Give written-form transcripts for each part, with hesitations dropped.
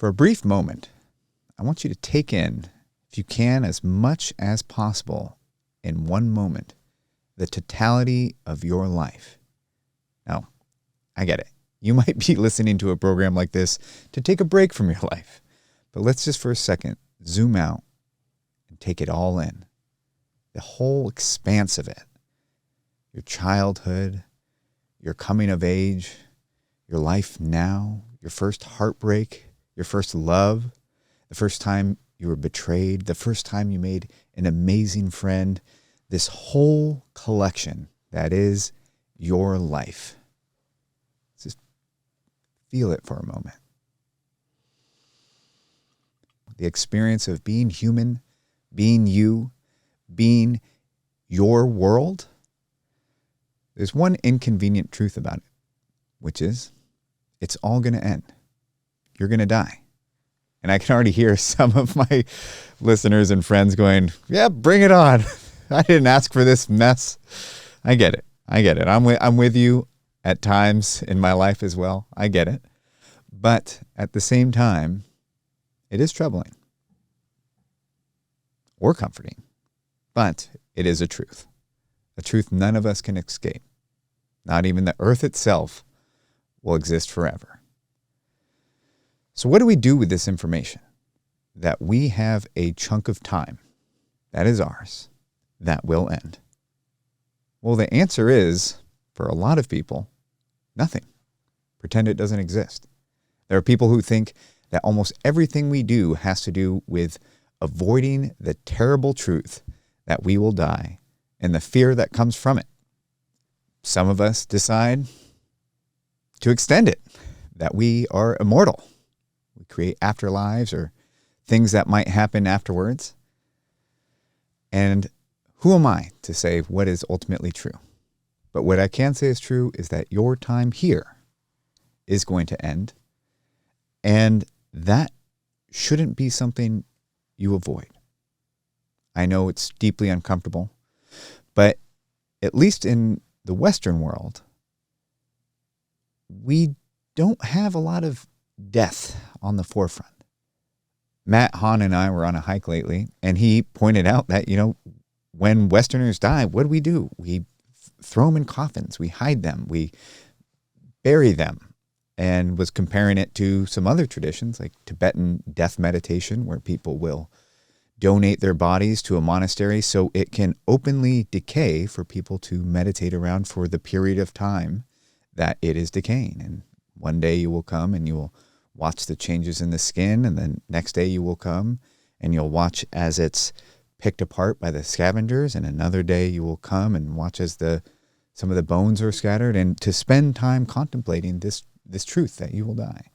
For a brief moment, I want you to take in, if you can, as much as possible in one moment, the totality of your life. Now, I get it. You might be listening to a program like this to take a break from your life. But let's just for a second zoom out and take it all in. The whole expanse of it. Your childhood, your coming of age, your life now, your first heartbreak, your first love, the first time you were betrayed, the first time you made an amazing friend, this whole collection that is your life. Just feel it for a moment. The experience of being human, being you, being your world. There's one inconvenient truth about it, which is it's all going to end. You're going to die. And I can already hear some of my listeners and friends going, yeah, bring it on. I didn't ask for this mess. I get it. I'm with you at times in my life as well. I get it. But at the same time, it is troubling or comforting. But it is a truth none of us can escape. Not even the earth itself will exist forever. So what do we do with this information? That we have a chunk of time that is ours that will end. Well, the answer is, for a lot of people, nothing. Pretend it doesn't exist. There are people who think that almost everything we do has to do with avoiding the terrible truth that we will die and the fear that comes from it. Some of us decide to extend it, that we are immortal. We create afterlives or things that might happen afterwards. And who am I to say what is ultimately true? But what I can say is true is that your time here is going to end. And that shouldn't be something you avoid. I know it's deeply uncomfortable, but at least in the Western world, we don't have a lot of death on the forefront. Matt Hahn and I were on a hike lately, and he pointed out that, when Westerners die, what do? We throw them in coffins. We hide them. We bury them. And was comparing it to some other traditions like Tibetan death meditation, where people will donate their bodies to a monastery so it can openly decay for people to meditate around for the period of time that it is decaying. And one day you will come and you will watch the changes in the skin, and then next day you will come and you'll watch as it's picked apart by the scavengers, and another day you will come and watch as some of the bones are scattered, and to spend time contemplating this truth that you will die.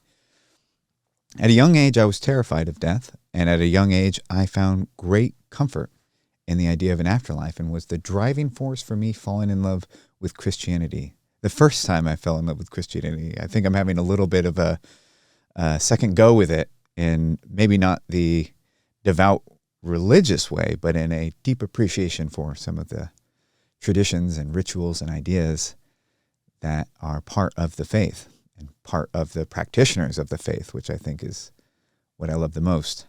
At a young age, I was terrified of death, and at a young age, I found great comfort in the idea of an afterlife, and was the driving force for me falling in love with Christianity. The first time I fell in love with Christianity, I think I'm having a little bit of a second go with it, in maybe not the devout religious way, but in a deep appreciation for some of the traditions and rituals and ideas that are part of the faith and part of the practitioners of the faith, which I think is what I love the most.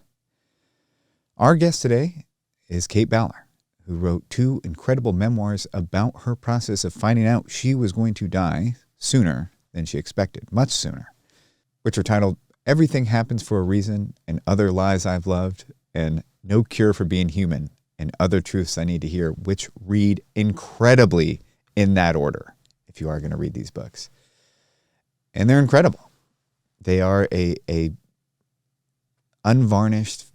Our guest today is Kate Bowler, who wrote 2 incredible memoirs about her process of finding out she was going to die sooner than she expected, much sooner, which are titled Everything Happens for a Reason and Other Lies I've Loved and No Cure for Being Human and Other Truths I Need to Hear, which read incredibly in that order if you are going to read these books. And they're incredible. They are a unvarnished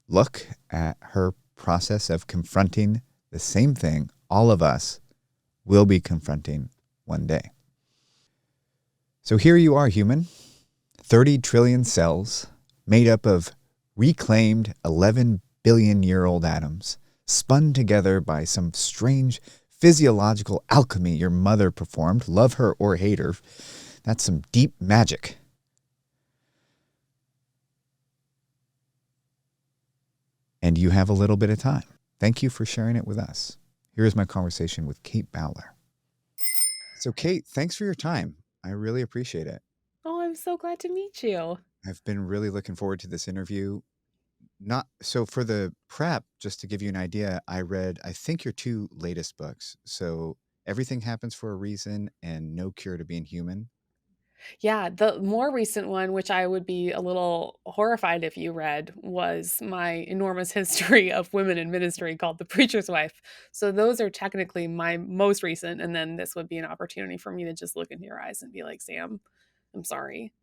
look at her process of confronting the same thing all of us will be confronting one day. So here you are, human, 30 trillion cells made up of reclaimed 11 billion-year-old atoms, spun together by some strange physiological alchemy your mother performed, love her or hate her. That's some deep magic. And you have a little bit of time. Thank you for sharing it with us. Here is my conversation with Kate Bowler. So Kate, thanks for your time. I really appreciate it. Oh, I'm so glad to meet you. I've been really looking forward to this interview. Not so for the prep, just to give you an idea, I read, I think, your 2 latest books. So, Everything Happens for a Reason and No Cure to Being Human. Yeah, the more recent one, which I would be a little horrified if you read, was my enormous history of women in ministry called The Preacher's Wife. So those are technically my most recent, and then this would be an opportunity for me to just look into your eyes and be like, "Sam, I'm sorry,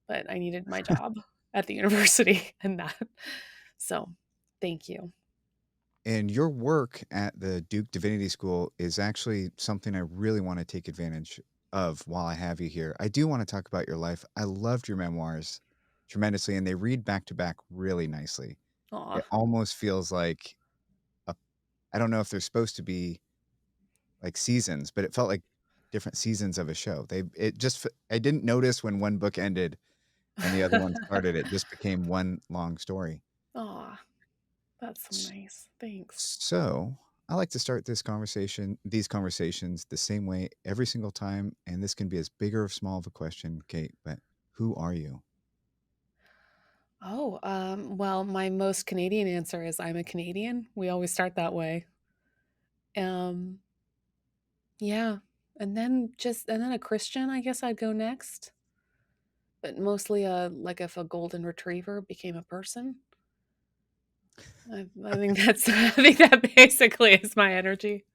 but I needed my job at the university and that." So, thank you. And your work at the Duke Divinity School is actually something I really wanna take advantage of while I have you here. I do wanna talk about your life. I loved your memoirs tremendously, and they read back to back really nicely. Aw. It almost feels like a I don't know if they're supposed to be like seasons, but it felt like different seasons of a show. I didn't notice when one book ended and the other one started. It just became one long story. Aw, that's so S nice. Thanks. so, I like to start these conversations the same way every single time, and this can be as big or small of a question, Kate, but who are you? Oh, well, my most Canadian answer is I'm a Canadian. We always start that way. Um, yeah. And then a Christian, I guess I'd go next. But mostly like if a golden retriever became a person. I think that's I think that basically is my energy.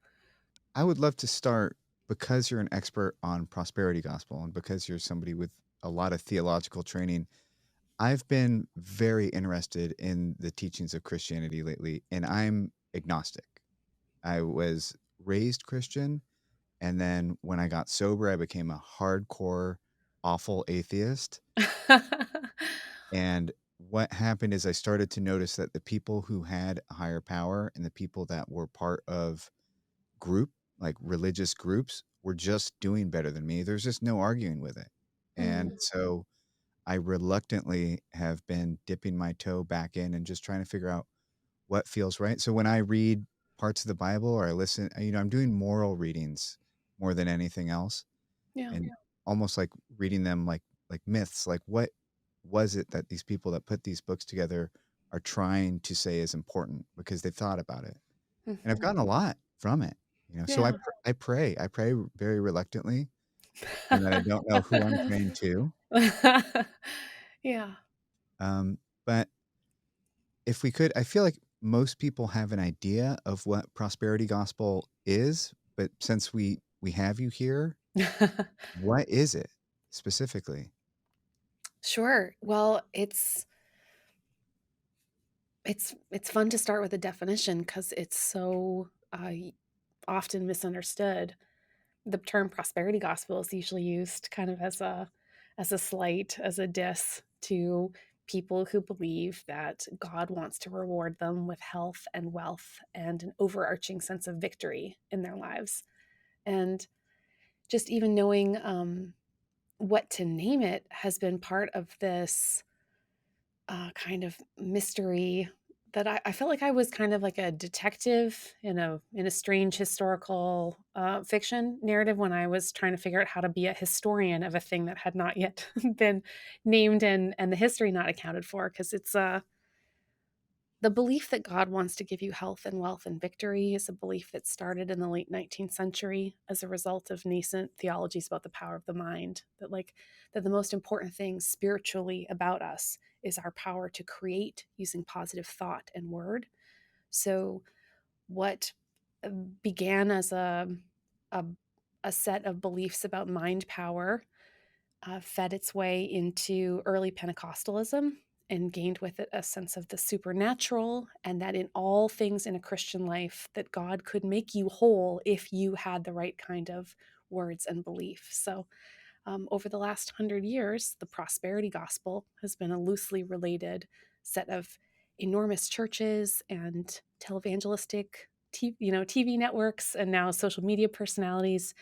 I would love to start because you're an expert on prosperity gospel and because you're somebody with a lot of theological training. I've been very interested in the teachings of Christianity lately, and I'm agnostic. I was raised Christian, and then when I got sober, I became a hardcore, awful atheist. And what happened is I started to notice that the people who had a higher power and the people that were part of group, like religious groups, were just doing better than me. There's just no arguing with it. And Mm, so I reluctantly have been dipping my toe back in and just trying to figure out what feels right. So when I read parts of the Bible or I listen, I'm doing moral readings more than anything else, yeah. and almost like reading them like myths. Like what was it that these people that put these books together are trying to say is important because they've thought about it, and I've Mhm. gotten a lot from it. So Yeah. I pray very reluctantly, and that I don't know who I'm praying to. Yeah. But if we could, I feel like most people have an idea of what prosperity gospel is, but since we have you here, what is it specifically? Sure. Well, it's fun to start with a definition because it's so often misunderstood. The term prosperity gospel is usually used kind of as a slight, as a diss to people who believe that God wants to reward them with health and wealth and an overarching sense of victory in their lives. And just even knowing what to name it has been part of this kind of mystery that I felt like I was kind of like a detective in a strange historical fiction narrative when I was trying to figure out how to be a historian of a thing that had not yet been named and the history not accounted for because it's the belief that God wants to give you health and wealth and victory is a belief that started in the late 19th century as a result of nascent theologies about the power of the mind. That the most important thing spiritually about us is our power to create using positive thought and word. So, what began as a, a set of beliefs about mind power fed its way into early Pentecostalism and gained with it a sense of the supernatural, and that in all things in a Christian life that God could make you whole if you had the right kind of words and belief. So over the last 100 years, the prosperity gospel has been a loosely related set of enormous churches and televangelistic TV networks and now social media personalities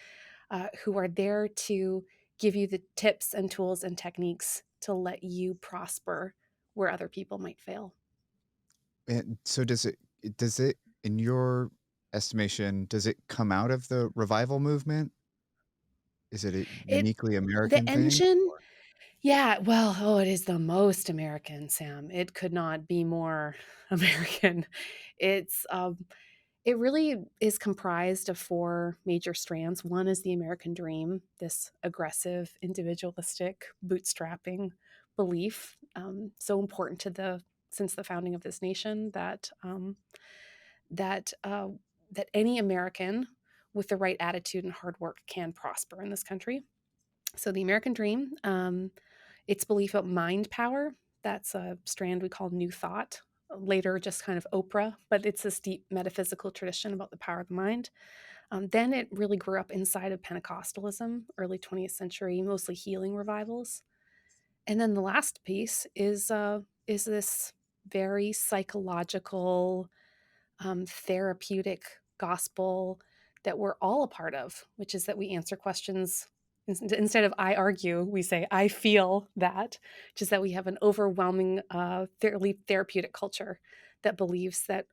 who are there to give you the tips and tools and techniques to let you prosper where other people might fail. And so does it in your estimation, does it come out of the revival movement? Is it a It uniquely American the thing? engine, Yeah, well, oh, it is the most American, Sam. It could not be more American. It's it really is comprised of four major strands. One is the American dream, this aggressive, individualistic, bootstrapping belief, so important to the since the founding of this nation that that any American with the right attitude and hard work can prosper in this country. So the American dream, its belief about mind power, that's a strand we call New Thought. Later, just kind of Oprah, but it's this deep metaphysical tradition about the power of the mind. Then it really grew up inside of Pentecostalism, early 20th century, mostly healing revivals. And then the last piece is this very psychological, therapeutic gospel that we're all a part of, which is that we answer questions. Instead of I argue, we say I feel that, which is that we have an overwhelming, therapeutic culture that believes that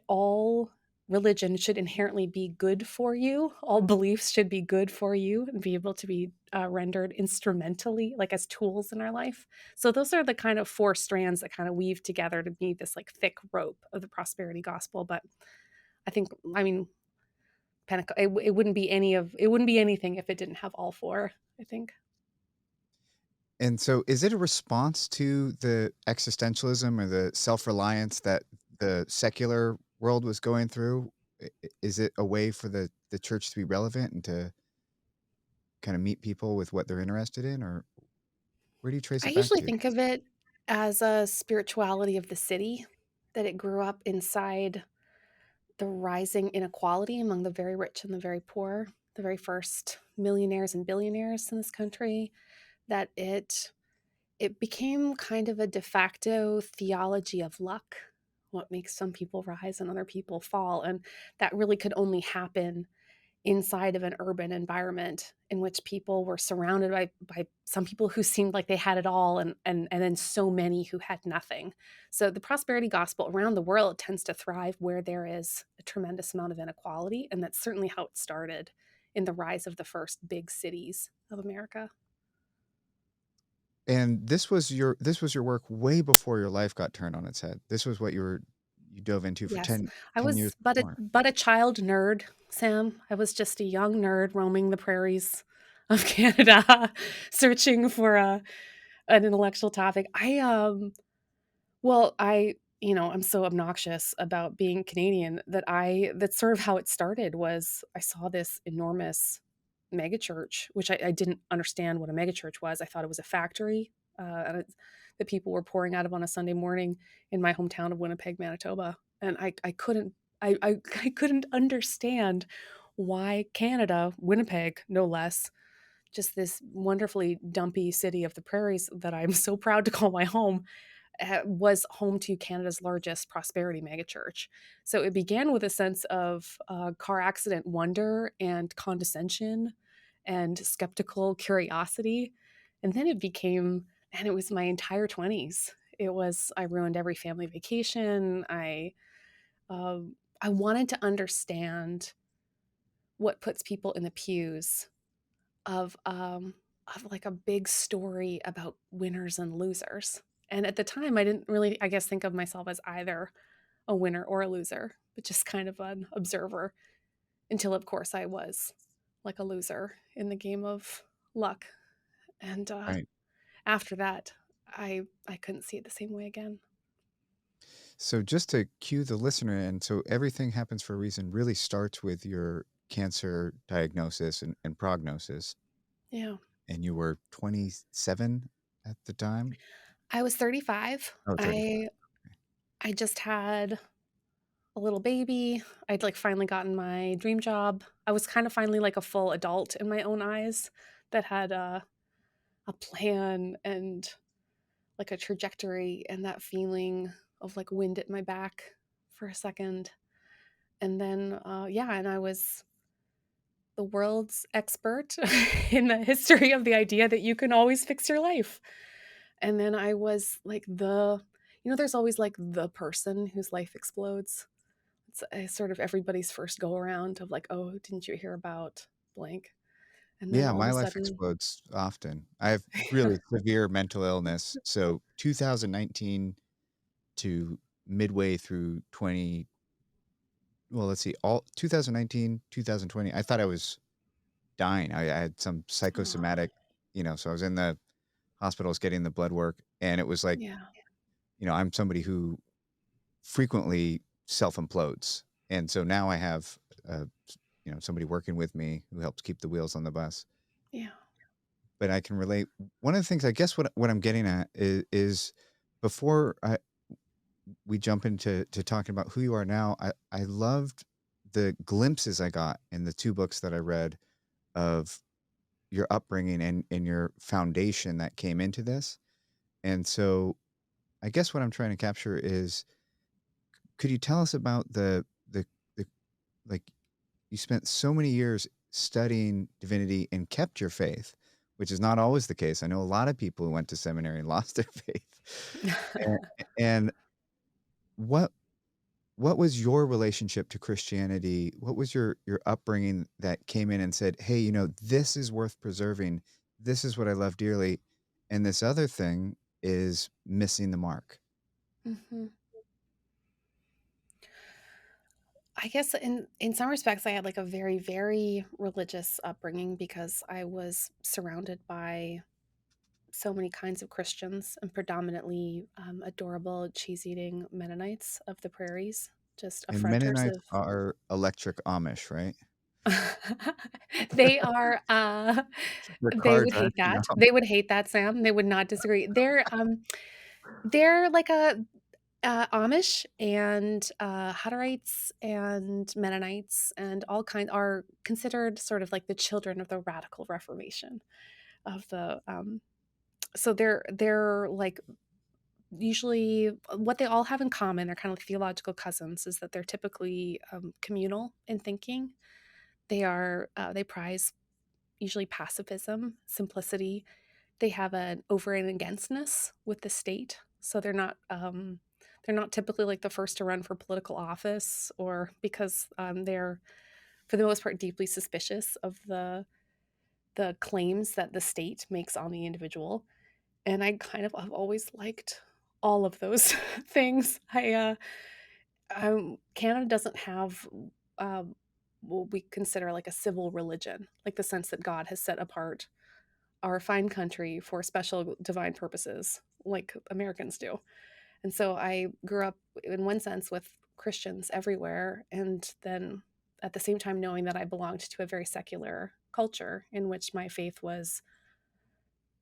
all religion should inherently be good for you. All beliefs should be good for you and be able to be rendered instrumentally, like as tools in our life. So those are the kind of four strands that kind of weave together to be this like thick rope of the prosperity gospel. But I mean, it wouldn't be it wouldn't be anything if it didn't have all four. I think. And so is it a response to the existentialism or the self-reliance that the secular world was going through? Is it a way for the church to be relevant and to kind of meet people with what they're interested in, or where do you trace I it back usually to? think of it as a spirituality of the city, that it grew up inside the rising inequality among the very rich and the very poor, the very first millionaires and billionaires in this country, that it became kind of a de facto theology of luck, what makes some people rise and other people fall, and that really could only happen inside of an urban environment in which people were surrounded by some people who seemed like they had it all, and then so many who had nothing. So the prosperity gospel around the world tends to thrive where there is a tremendous amount of inequality, and that's certainly how it started in the rise of the first big cities of America. And this was your work way before your life got turned on its head. This was what you dove into for Yes, 10 I 10 years was before. but a child nerd, Sam. I was just a young nerd roaming the prairies of Canada, searching for a an intellectual topic. I'm so obnoxious about being Canadian that's sort of how it started. Was I saw this enormous megachurch, which I didn't understand what a megachurch was. I thought it was a factory that people were pouring out of on a Sunday morning in my hometown of Winnipeg, Manitoba, and I couldn't I couldn't understand why Canada, Winnipeg, no less, just this wonderfully dumpy city of the prairies that I'm so proud to call my home, was home to Canada's largest prosperity megachurch. So it began with a sense of car accident wonder and condescension and skeptical curiosity. And then and it was my entire 20s. I ruined every family vacation. I wanted to understand what puts people in the pews of like a big story about winners and losers. And at the time, I didn't really, I guess, think of myself as either a winner or a loser, but just kind of an observer until, of course, I was like a loser in the game of luck. And Right. after that, I couldn't see it the same way again. So just to cue the listener in, so everything happens for a reason really starts with your cancer diagnosis and prognosis. Yeah. And you were 27 at the time? I was 35. Oh, 35. Okay. I just had a little baby. I'd like finally gotten my dream job. I was kind of finally like a full adult in my own eyes that had a plan and like a trajectory, and that feeling of like wind at my back for a second. And then, yeah, and I was the world's expert in the history of the idea that you can always fix your life. And then I was like there's always like the person whose life explodes. It's sort of everybody's first go around of like, oh, didn't you hear about blank? And then Yeah, all of my a life sudden, explodes often. I have really severe mental illness. So 2019 to midway through 20, well, let's see, all 2019, 2020, I thought I was dying. I had some oh, psychosomatic, so I was in the hospitals getting the blood work, and it was like, yeah, I'm somebody who frequently self implodes. And so now I have, somebody working with me who helps keep the wheels on the bus. yeah. But I can relate. One of the things, I guess, what I'm getting at is before we jump into talking about who you are now, I loved the glimpses I got in the two books that I read of your upbringing and your foundation that came into this. And so I guess what I'm trying to capture is, could you tell us about the like, you spent so many years studying divinity and kept your faith, which is not always the case. I know a lot of people who went to seminary and lost their faith. And, and what what was your relationship to Christianity? What was your upbringing that came in and said, "Hey, this is worth preserving. This is what I love dearly, and this other thing is missing the mark." Mhm. I guess in some respects, I had like a very, very religious upbringing because I was surrounded by so many kinds of Christians and predominantly adorable cheese eating Mennonites of the prairies, just And affronters Mennonites of. are electric Amish, right? They are, Their they cars would are, hate that. They would hate that, Sam. They would not disagree. They're like a Amish and Hutterites and Mennonites and all kind are considered sort of like the children of the radical Reformation of the. So they're like usually what they all have in common. They're kind of like theological cousins. Is that they're typically communal in thinking. They prize usually pacifism, simplicity. They have an over and againstness with the state, so they're not typically like the first to run for political office, or because they're for the most part deeply suspicious of the claims that the state makes on the individual. And I kind of have always liked all of those things. Canada doesn't have what we consider like a civil religion, like the sense that God has set apart our fine country for special divine purposes, like Americans do. And so I grew up, in one sense, with Christians everywhere. And then at the same time, knowing that I belonged to a very secular culture in which my faith was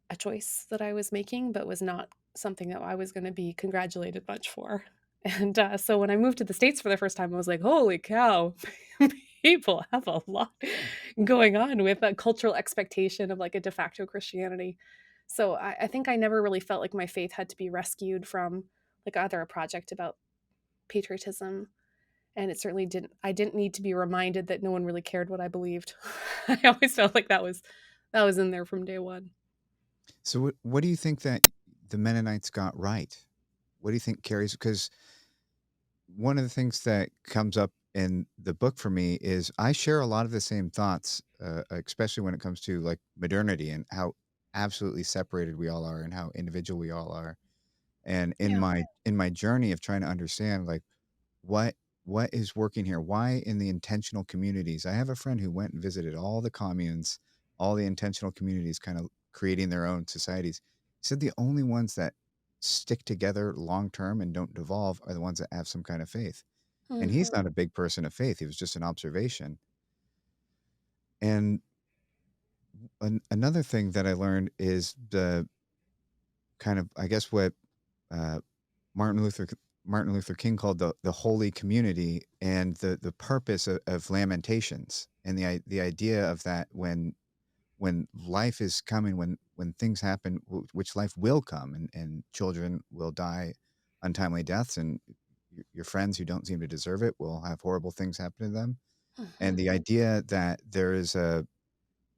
a choice that I was making, but was not something that I was going to be congratulated much for. And so when I moved to the States for the first time, I was like, holy cow, people have a lot going on with a cultural expectation of like a de facto Christianity. So I think I never really felt like my faith had to be rescued from like either a project about patriotism. And it certainly I didn't need to be reminded that no one really cared what I believed. I always felt like that was in there from day one. So what do you think that the Mennonites got right? What do you think carries? Because one of the things that comes up in the book for me is I share a lot of the same thoughts, especially when it comes to like modernity and how absolutely separated we all are and how individual we all are. And Yeah. in my journey of trying to understand, like, what what is working here, why in the intentional communities, I have a friend who went and visited all the communes, all the intentional communities kind of creating their own societies. He said the only ones that stick together long term and don't devolve are the ones that have some kind of faith. And he's Mhm. not a big person of faith, he was just an observation. And another thing that I learned is the kind of, I guess, what uh, Martin Luther Martin Luther King called the holy community, and the purpose of lamentations, and the idea of that, when life is coming, when things happen, which life will come, and children will die untimely deaths, and your friends who don't seem to deserve it will have horrible things happen to them, and Mhm. the idea that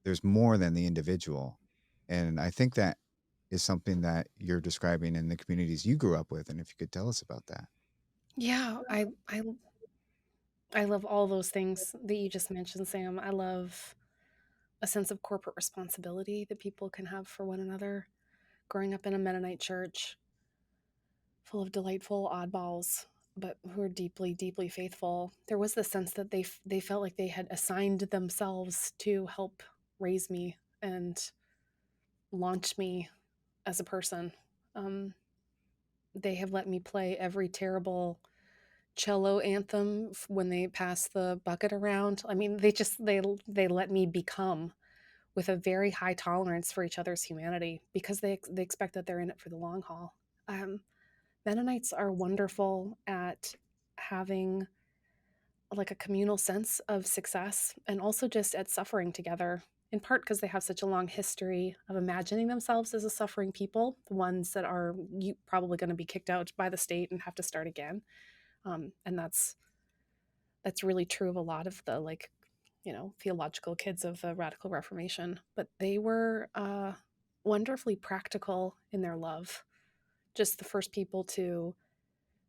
there's more than the individual. And I think that is something that you're describing in the communities you grew up with. And if you could tell us about that. Yeah, I love all those things that you just mentioned, Sam. I love a sense of corporate responsibility that people can have for one another. Growing up in a Mennonite church full of delightful oddballs, but who are deeply, deeply faithful, there was the sense that they felt like they had assigned themselves to help raise me and launch me as a person. Um, they have let me play every terrible cello anthem when they pass the bucket around. I mean, they let me become with a very high tolerance for each other's humanity because they expect that they're in it for the long haul. Um, Mennonites are wonderful at having like a communal sense of success and also just at suffering together, in part because they have such a long history of imagining themselves as a suffering people, the ones that are probably going to be kicked out by the state and have to start again. And that's really true of a lot of the like, theological kids of the Radical Reformation. But they were wonderfully practical in their love. Just the first people to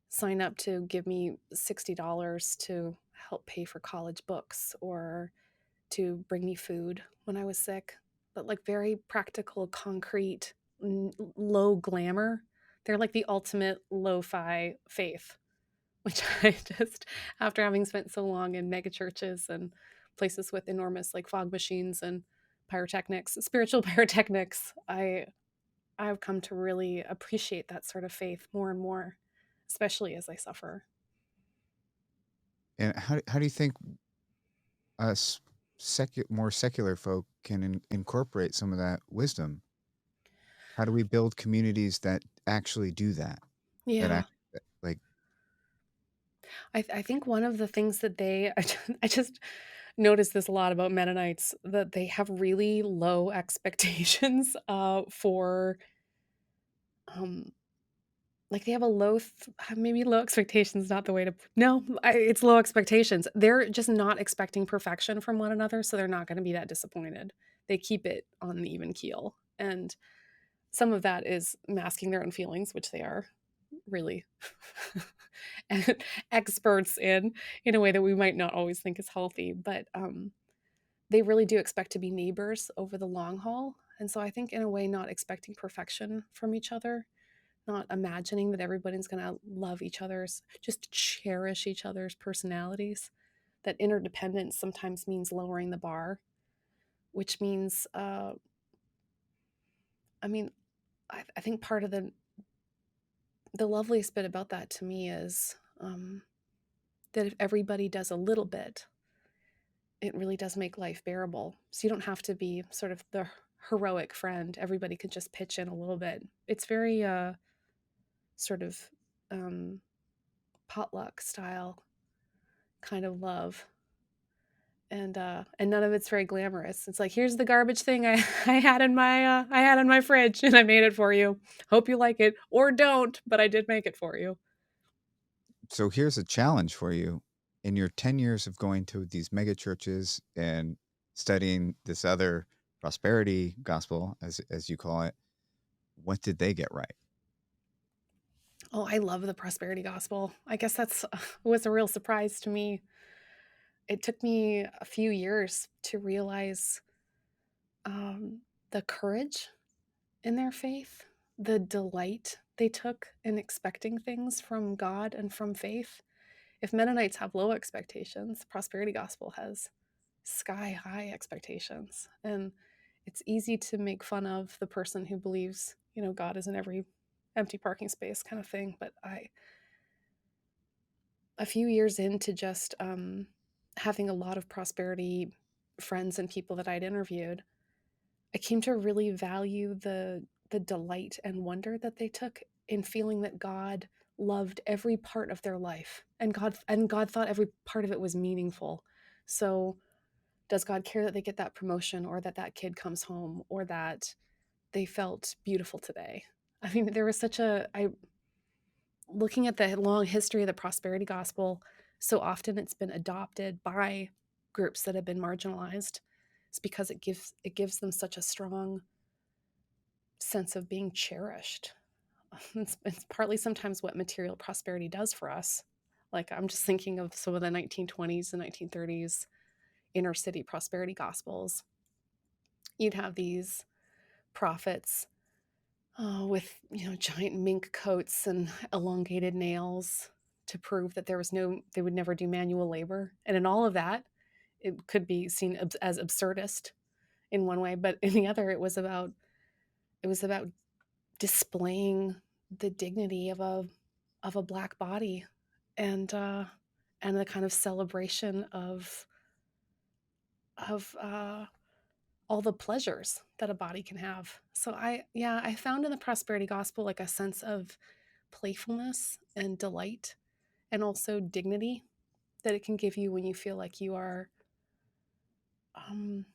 sign up to give me $60 to help pay for college books or to bring me food when I was sick. But like very practical, concrete, low glamour. They're like the ultimate lo-fi faith, which I just, after having spent so long in mega churches and places with enormous like fog machines and pyrotechnics, spiritual pyrotechnics, I've come to really appreciate that sort of faith more and more, especially as I suffer. And how do you think us more secular folk can incorporate some of that wisdom? How do we build communities that actually do that? That Yeah, act like I think one of the things that I just noticed this a lot about Mennonites, that they have really low expectations for um, like they have a maybe low expectations, not the way to, no, it's low expectations. They're just not expecting perfection from one another, so they're not going to be that disappointed. They keep it on an even keel. And some of that is masking their own feelings, which they are really experts in a way that we might not always think is healthy. But they really do expect to be neighbors over the long haul. And so I think, in a way, not expecting perfection from each other, not imagining that everybody's going to love each other's, just cherish each other's personalities. That interdependence sometimes means lowering the bar, which means, I mean, I think part of the loveliest bit about that to me is that if everybody does a little bit, it really does make life bearable. So you don't have to be sort of the heroic friend. Everybody could just pitch in a little bit. It's very sort of um, potluck style kind of love. And none of it's very glamorous. It's like, here's the garbage thing I had in my fridge and I made it for you. Hope you like it or don't, but I did make it for you. so here's a challenge for you. In your 10 years of going to these mega churches and studying this other prosperity gospel as you call it, what did they get right? Oh, I love the prosperity gospel. I guess that's was a real surprise to me. It took me a few years to realize um, the courage in their faith, the delight they took in expecting things from God and from faith. If Mennonites have low expectations, prosperity gospel has sky high expectations. And it's easy to make fun of the person who believes, God is in every empty parking space kind of thing. But a few years into just having a lot of prosperity friends and people that I'd interviewed, I came to really value the delight and wonder that they took in feeling that God loved every part of their life, and God thought every part of it was meaningful. So does God care that they get that promotion, or that that kid comes home, or that they felt beautiful today? I mean, there was such a I looking at the long history of the prosperity gospel, so often it's been adopted by groups that have been marginalized. It's because it gives them such a strong sense of being cherished. It's partly sometimes what material prosperity does for us. Like, I'm just thinking of some of the 1920s and 1930s inner city prosperity gospels. you'd have these prophets with, giant mink coats and elongated nails to prove that they would never do manual labor. And in all of that, it could be seen as absurdist in one way, but in the other, it was about displaying the dignity of a black body, and and the kind of celebration of all the pleasures that a body can have. So I found in the prosperity gospel like a sense of playfulness and delight, and also dignity that it can give you when you feel like you are um,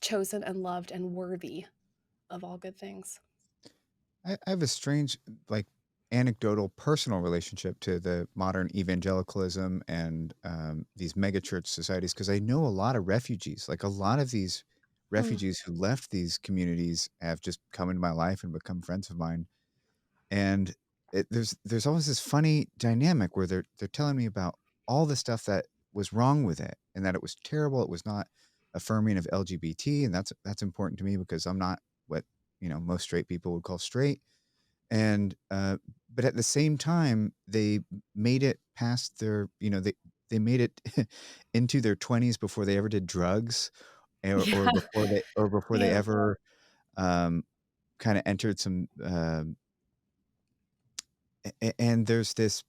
chosen and loved and worthy of all good things. I have a strange, like, anecdotal personal relationship to the modern evangelicalism and these megachurch societies because I know a lot of refugees. Like a lot of these Mm, refugees who left these communities have just come into my life and become friends of mine. And there's always this funny dynamic where they're telling me about all the stuff that was wrong with it and that it was terrible. It was not affirming of LGBT, and that's important to me because I'm not what most straight people would call straight. And but at the same time, they made it past their they made it into their 20s before they ever did drugs, or yeah, before they yeah. ever um, kind of entered some and there's this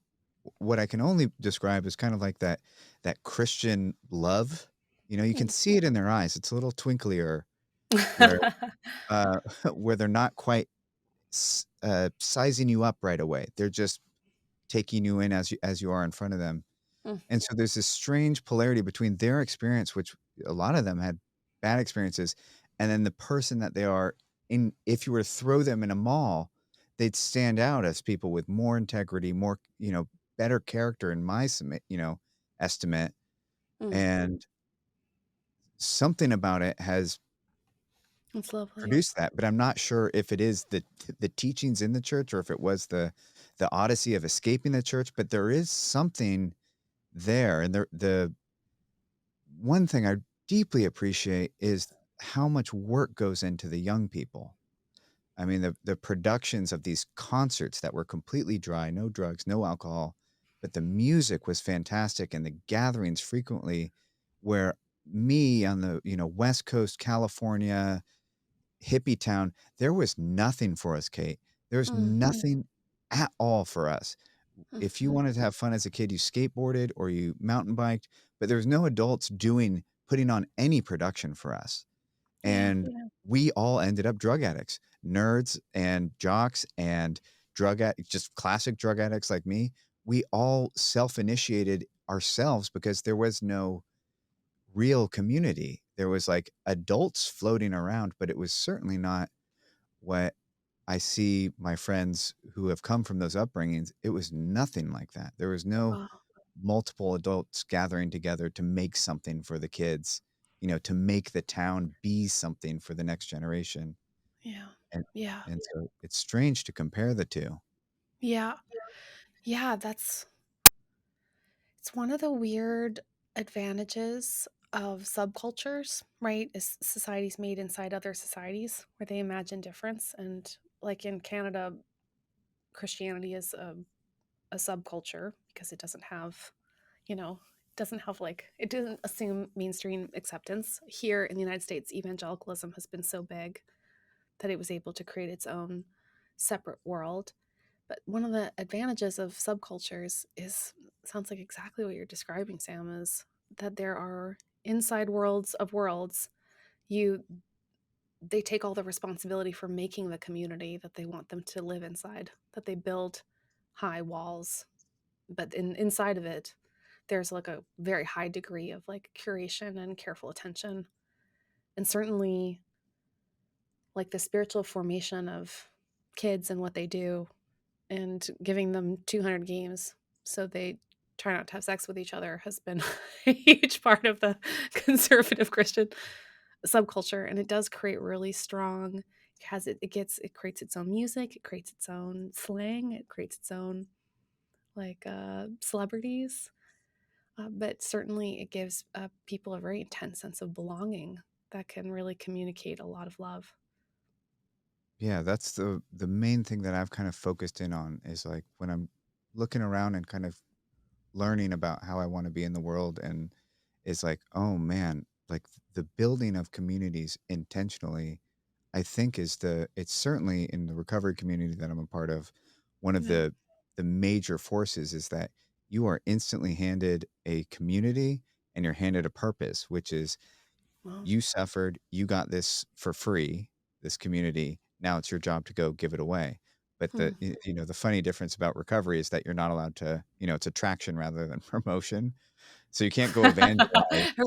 what I can only describe as kind of like that Christian love. You can Mm. see it in their eyes. It's a little twinklier where uh, where they're not quite sizing you up right away. They're just taking you in as you are in front of them. Mm, And so there's this strange polarity between their experience, which a lot of them had bad experiences, and then the person that they are in. If you were to throw them in a mall, they'd stand out as people with more integrity, more, better character in my estimate. mm. And something about it has It's lovely. produced that, but I'm not sure if it is the teachings in the church or if it was the odyssey of escaping the church, but there is something there. And the one thing I deeply appreciate is how much work goes into the young people. I mean, the productions of these concerts that were completely dry, no drugs, no alcohol, but the music was fantastic and the gatherings frequently where me on the, West Coast California hippie town, there was nothing for us, Kate. There's Mm, nothing at all for us. If you mhm. wanted to have fun as a kid, you skateboarded or you mountain biked, but there was no adults putting on any production for us. Yeah, And yeah. we all ended up drug addicts, nerds and jocks and just classic drug addicts like me. We all self-initiated ourselves because there was no real community. There was like adults floating around, but it was certainly not what I see my friends who have come from those upbringings. It was nothing like that. There was no Wow. multiple adults gathering together to make something for the kids, to make the town be something for the next generation. Yeah. And Yeah. and so it's strange to compare the two. Yeah. Yeah, it's one of the weird advantages of subcultures, right? Is societies made inside other societies where they imagine difference. And like in Canada, Christianity is a subculture because it doesn't have, it doesn't assume mainstream acceptance. Here in the United States, evangelicalism has been so big that it was able to create its own separate world. But one of the advantages of subcultures is sounds like exactly what you're describing, Sam, is that there are inside worlds of worlds. You They take all the responsibility for making the community that they want them to live inside, that they build high walls, but inside of it, there's like a very high degree of like curation and careful attention. And certainly like the spiritual formation of kids and what they do, and giving them 200 games so they try not to have sex with each other has been a huge part of the conservative Christian subculture. And it does create really strong, it creates its own music, it creates its own slang, it creates its own like celebrities, but certainly it gives people a very intense sense of belonging. that can really communicate a lot of love. Yeah, that's the main thing that I've kind of focused in on is like when I'm looking around and kind of learning about how I want to be in the world and it's like, oh man, like the building of communities intentionally, I think is it's certainly in the recovery community that I'm a part of, one of Yeah. the major forces is that you are instantly handed a community and you're handed a purpose, which is Well, you suffered, you got this for free, this community. Now it's your job to go give it away. But hmm. the funny difference about recovery is that you're not allowed to, it's attraction rather than promotion. So you can't go evangelize.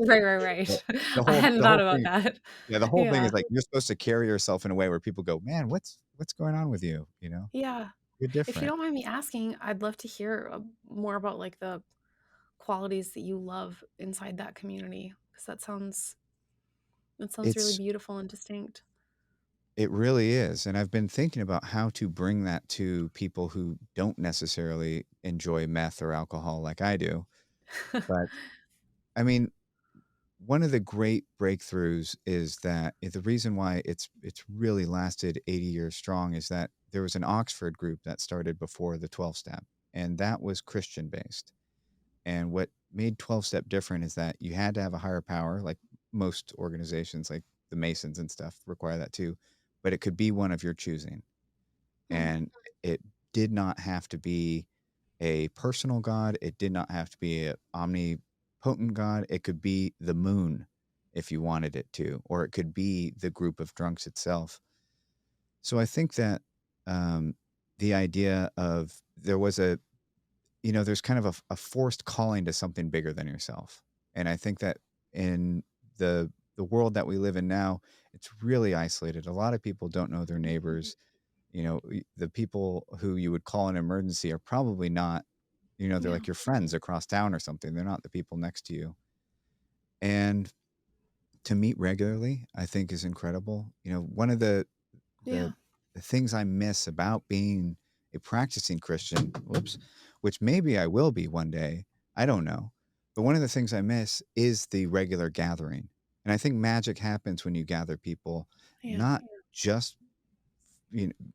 Right, right, The right. the I whole hadn't the thought whole about thing that. yeah, the whole thing is Yeah. like you're supposed to carry yourself in a way where people go, "Man, what's going on with you?" You know? Yeah. You're If you different. don't mind me asking, I'd love to hear more about like the qualities that you love inside that community because that sounds really It's beautiful and distinct. it really is, and I've been thinking about how to bring that to people who don't necessarily enjoy meth or alcohol like I do. But, I mean, one of the great breakthroughs is that the reason why it's really lasted 80 years strong is that there was an Oxford group that started before the 12 step, and that was Christian based. And what made 12 step different is that you had to have a higher power, like most organizations, like the Masons and stuff require that too, but it could be one of your choosing. Hmm. And it did not have to be a personal god. It did not have to be an omnipotent god. It could be the moon if you wanted it to, or it could be the group of drunks itself. So I think that the idea of there was there's kind of a forced calling to something bigger than yourself. And I think that in the world that we live in now, it's really isolated. A lot of people don't know their neighbors. The people who you would call an emergency are probably not, they're Yeah. like your friends across town or something. They're not the people next to you. And to meet regularly, I think is incredible. One of the Yeah. the things I miss about being a practicing Christian, whoops, which maybe I will be one day, I don't know. But one of the things I miss is the regular gathering. And I think magic happens when you gather people, Yeah. not just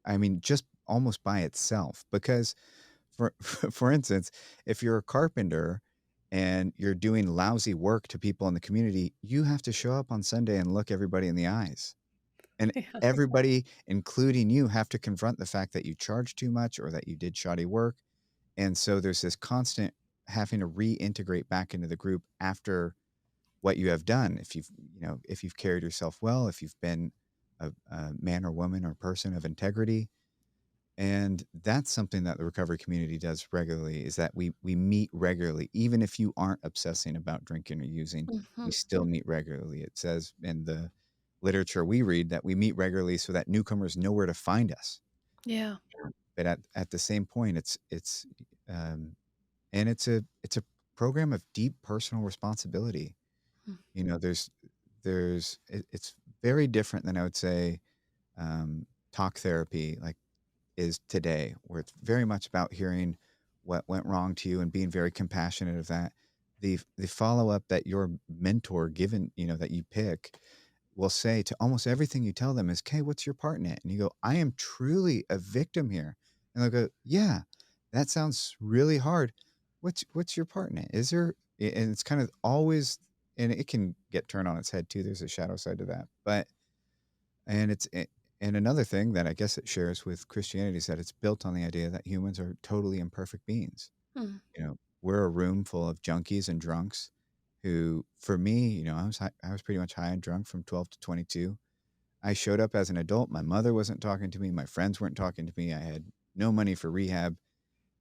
I mean just almost by itself because for instance, if you're a carpenter and you're doing lousy work to people in the community, you have to show up on Sunday and look everybody in the eyes. And Yeah. everybody, including you, have to confront the fact that you charged too much or that you did shoddy work. And so there's this constant having to reintegrate back into the group after what you have done. If you've carried yourself well, if you've been a man or woman or person of integrity, and that's something that the recovery community does regularly is that we meet regularly. Even if you aren't obsessing about drinking or using, we Hmm. still meet regularly. It says in the literature we read that we meet regularly so that newcomers know where to find us. Yeah. But at the same point, um, and it's a program of deep personal responsibility. Mm. It's very different than I would say talk therapy. Like is today, where it's very much about hearing what went wrong to you and being very compassionate of that. The follow up that your mentor given, that you pick will say to almost everything you tell them is, "Okay, what's your part in it?" And you go, "I am truly a victim here." And they'll go, "Yeah, that sounds really hard. What's your part in it? Is there?" And it's kind of always, and it can get turned on its head too. There's a shadow side to that, but and and another thing that I guess it shares with Christianity is that it's built on the idea that humans are totally imperfect beings. Mm. We're a room full of junkies and drunks who, for me, I was pretty much high and drunk from 12 to 22. I showed up as an adult. My mother wasn't talking to me. My friends weren't talking to me. I had no money for rehab.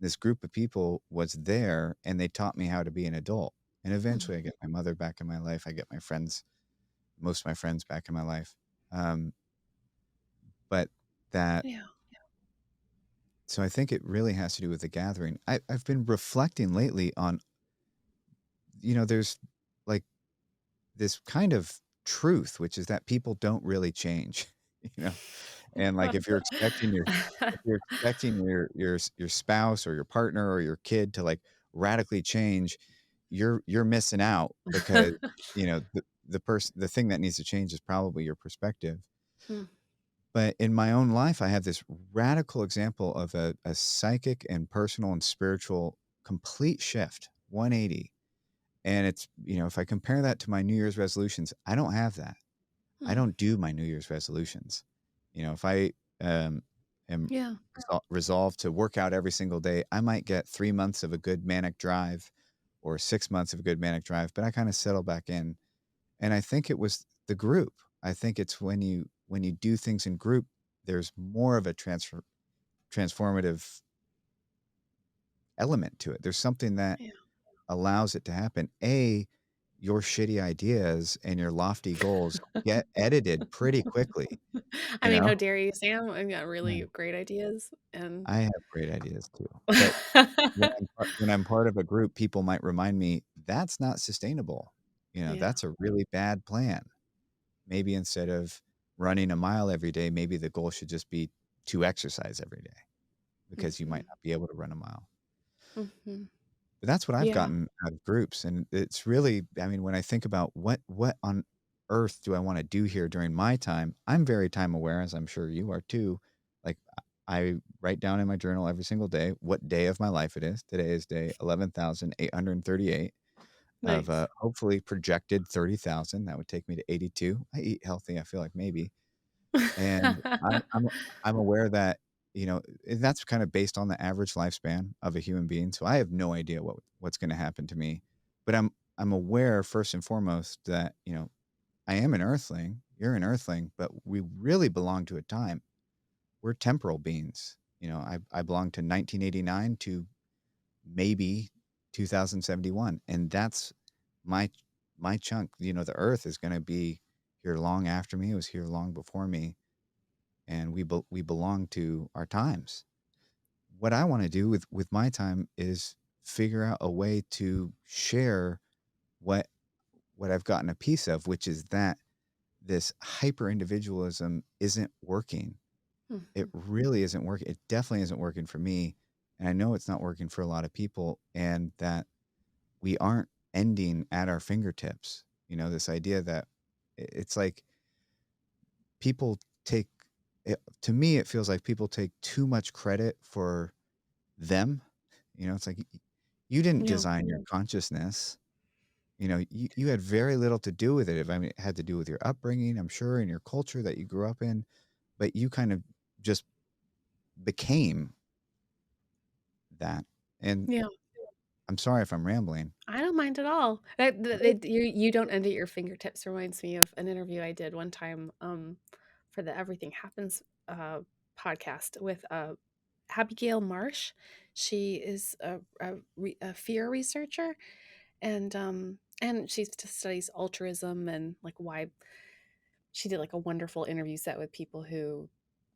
This group of people was there and they taught me how to be an adult. And Mm. eventually I get my mother back in my life. I get most of my friends back in my life. But that Yeah. So I think it really has to do with the gathering. I've been reflecting lately on, there's like this kind of truth, which is that people don't really change, you know, and like if you're expecting your spouse or your partner or your kid to like radically change, you're missing out because the thing that needs to change is probably your perspective. Mm. But in my own life, I have this radical example of a psychic and personal and spiritual complete shift, 180. And it's, if I compare that to my New Year's resolutions, I don't have that. I Mm. don't do my New Year's resolutions. If I am Yeah. resolved to work out every single day, I might get 3 months of a good manic drive or 6 months of a good manic drive, but I kind of settle back in. And I think it was the group. I think it's when you do things in group, there's more of a transformative element to it. There's something that Yeah. allows it to happen. Your shitty ideas and your lofty goals get edited pretty quickly, I you mean, know? how dare you, Sam? I've got Yeah. really great ideas, and I have great ideas too. But when I'm part of a group, people might remind me, "That's not sustainable. yeah. That's a really bad plan." Maybe instead of running a mile every day, maybe the goal should just be to exercise every day because you might Mhm. not be able to run a mile. Mhm. But that's what I've Yeah. gotten out of groups, and it's really, I mean, when I think about what on earth do I wanna do here during my time, I'm very time aware, as I'm sure you are too. Like, I write down in my journal every single day what day of my life it is. Today is day 11,838 of, Nice. hopefully projected 30,000. That would take me to 82. I eat healthy, I feel like maybe. And I'm aware that, and that's kind of based on the average lifespan of a human being, so I have no idea what's gonna happen to me. But I'm aware first and foremost that, I am an earthling, you're an earthling, but we really belong to a time. We're temporal beings. I belong to 1989 to maybe 2071, and that's my my chunk. The earth is gonna be here long after me, it was here long before me, and we belong to our times. What I want to do with my time is figure out a way to share what I've gotten a piece of, which is that this hyper individualism isn't working. It Mhm. really isn't working. It definitely isn't working for me, and I know it's not working for a lot of people, and that we aren't ending at our fingertips. This idea that it's like people take to me, it feels like people take too much credit for them. It's like you didn't Yeah. design your consciousness. You had very little to do with it. If I mean, it had to do with your upbringing, I'm sure, and your culture that you grew up in, but you kind of just became that. And Yeah. I'm sorry if I'm rambling. I don't mind at all. You don't end at your fingertips reminds me of an interview I did one time, for the Everything Happens, podcast with, Abigail Marsh. She is a fear researcher, and she studies altruism and, like, why she did, like, a wonderful interview set with people who,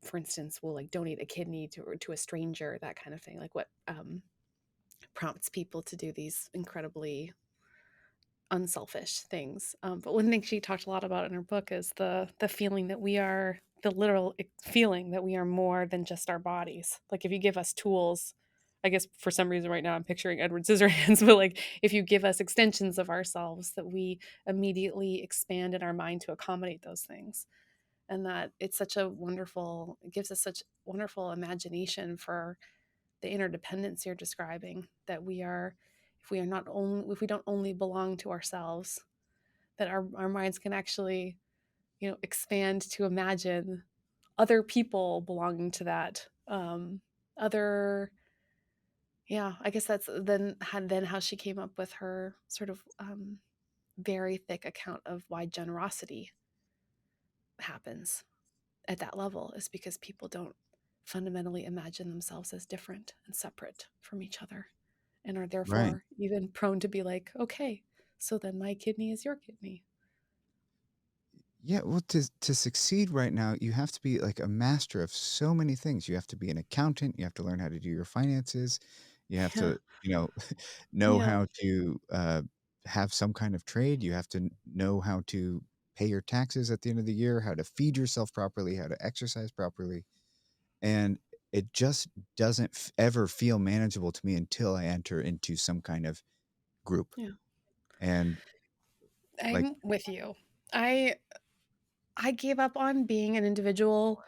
for instance, will, like, donate a kidney to a stranger, that kind of thing, like, what, prompts people to do these incredibly unselfish things. But one thing she talked a lot about in her book is the feeling that we are the literal feeling that we are more than just our bodies. Like if you give us tools, I guess for some reason right now I'm picturing Edward Scissorhands, but like if you give us extensions of ourselves, that we immediately expand in our mind to accommodate those things. And that it's such a wonderful, it gives us such wonderful imagination for the interdependence you're describing, that we are, if we are not only, if we don't only belong to ourselves, that our minds can actually, expand to imagine other people belonging to that, other, yeah, I guess that's then how she came up with her sort of, very thick account of why generosity happens at that level, is because people don't fundamentally imagine themselves as different and separate from each other, and are Right. therefore even prone to be like, okay, so then my kidney is your kidney. Yeah, well, to succeed right now, you have to be like a master of so many things. You have to be an accountant. You have to learn how to do your finances. You have Yeah. to, know Yeah. how to have some kind of trade. You have to know how to pay your taxes at the end of the year, how to feed yourself properly, how to exercise properly. And it just doesn't ever feel manageable to me until I enter into some kind of group. Yeah. And Like, I'm with you. I I gave up on being an individual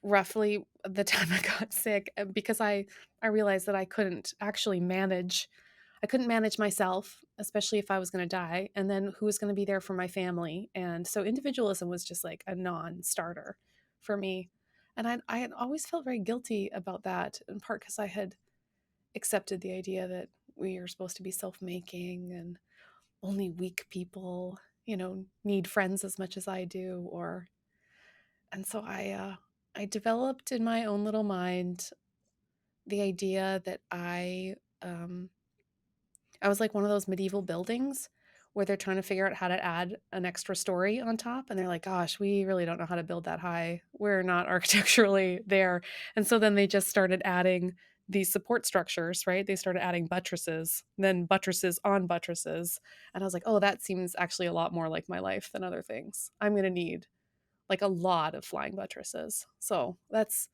roughly the time I got sick, because I realized that I couldn't manage myself, especially if I was gonna die, and then who was gonna be there for my family, and so individualism was just, like, a non-starter for me, and I had always felt very guilty about that, in part because I had accepted the idea that we are supposed to be self-making and only weak people, need friends as much as I do, or and so I developed in my own little mind the idea that I was like one of those medieval buildings where they're trying to figure out how to add an extra story on top, and they're like, "Gosh, we really don't know how to build that high. We're not architecturally there." And so then they just started adding these support structures, right? They started adding buttresses, then buttresses on buttresses, and I was like, "Oh, that seems actually a lot more like my life than other things. I'm gonna need like a lot of flying buttresses." So that's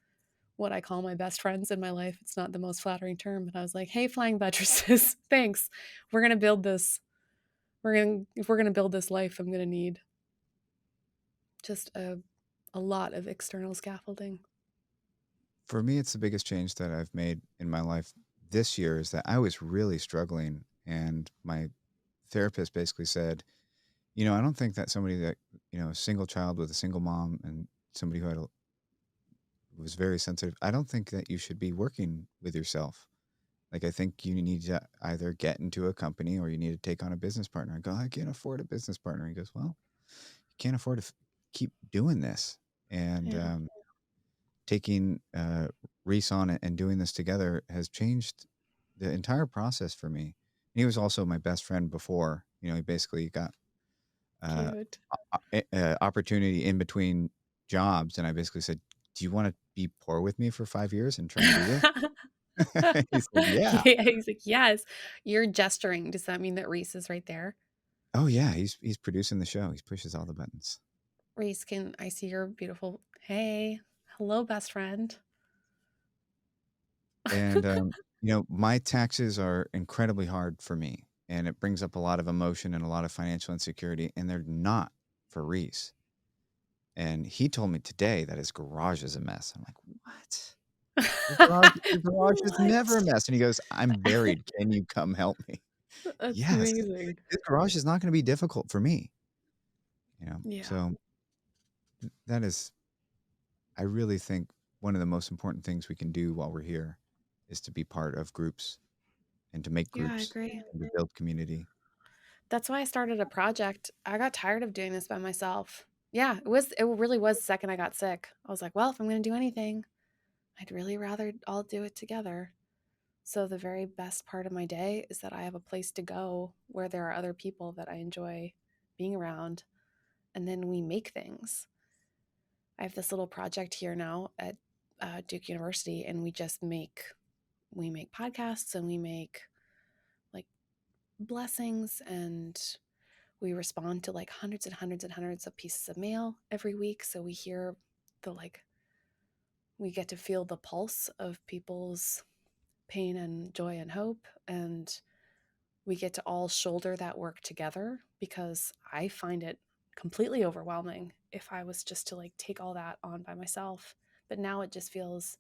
what I call my best friends in my life. It's not the most flattering term, but I was like, "Hey, flying buttresses, thanks. We're gonna build this. If we're gonna build this life, I'm gonna need just a lot of external scaffolding." for me, it's the biggest change that I've made in my life this year is that I was really struggling, and my therapist basically said, I don't think that somebody that, a single child with a single mom and somebody who was very sensitive, I don't think that you should be working with yourself. Like, I think you need to either get into a company or you need to take on a business partner. I go, I can't afford a business partner. He goes, well, you can't afford to keep doing this. And Yeah. taking Reese on it and doing this together has changed the entire process for me. And he was also my best friend before. He basically got uh, Cute. opportunity in between jobs, and I basically said, "Do you want to be poor with me for 5 years and try and do this?" He said, "Yeah." Yeah, he's like, "Yes." You're gesturing. Does that mean that Reese is right there? Oh yeah, he's producing the show. He pushes all the buttons. Reese, can I see your beautiful hey. Hello, best friend. And my taxes are incredibly hard for me, and it brings up a lot of emotion and a lot of financial insecurity, and they're not for Reese. And he told me today that his garage is a mess. I'm like, what? Your garage is never What? a mess. And he goes, I'm buried. Can you come help me? That's Yes. amazing. This garage is not going to be difficult for me. Yeah. So that is, I really think one of the most important things we can do while we're here is to be part of groups and to make Yeah, I groups agree. and to build community. That's why I started a project. I got tired of doing this by myself. Yeah, it really was the second I got sick. I was like, well, if I'm going to do anything, I'd really rather all do it together. So the very best part of my day is that I have a place to go where there are other people that I enjoy being around, and then we make things. I have this little project here now at Duke University, and we make podcasts, and we make like blessings, and we respond to like hundreds and hundreds and hundreds of pieces of mail every week. So we hear the like, we get to feel the pulse of people's pain and joy and hope. And we get to all shoulder that work together, because I find it completely overwhelming if I was just to like take all that on by myself. But now it just feels